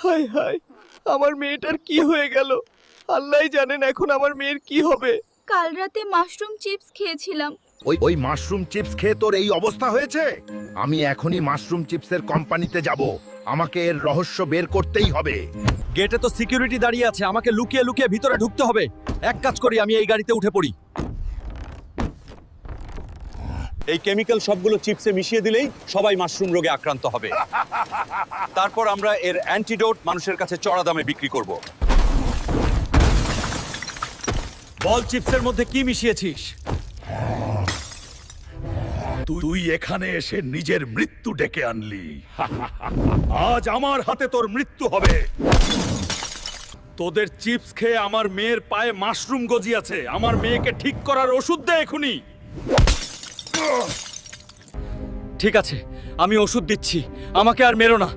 হায় হায়, আমার মেয়েটার কি হয়ে গেল? আল্লাহই জানেন এখন আমার মেয়ের কি হবে। কাল রাতে মাশরুম চিপস খেয়েছিলাম। ওই মাশরুম চিপস খেয়ে তোর এই অবস্থা হয়েছে? আমি এখনই মাশরুম চিপসের কোম্পানিতে যাব। আমাকে এর রহস্য বের করতেই হবে। গেটে তো সিকিউরিটি দাঁড়িয়ে আছে, আমাকে লুকিয়ে লুকিয়ে ভিতরে ঢুকতে হবে। এক কাজ করি, আমি এই গাড়িতে উঠে পড়ি। এই কেমিক্যাল সবগুলো চিপসে মিশিয়ে দিলেই সবাই মাশরুম রোগে আক্রান্ত হবে। তারপর আমরা এর অ্যান্টিডোট মানুষের কাছে চড়া দামে বিক্রি করব। বল, চিপসের মধ্যে কি মিশিয়েছিস? তুই এখানে এসে নিজের মৃত্যু ডেকে আনলি। আজ আমার হাতে তোর মৃত্যু হবে। তোদের চিপস খেয়ে আমার মেয়ের পায়ে মাশরুম গজিয়েছে। আমার মেয়েকে ঠিক করার ওষুধ দে এখনই। ঠিক আছে, আমি ওষুধ দিচ্ছি, আমাকে আর মেরো না।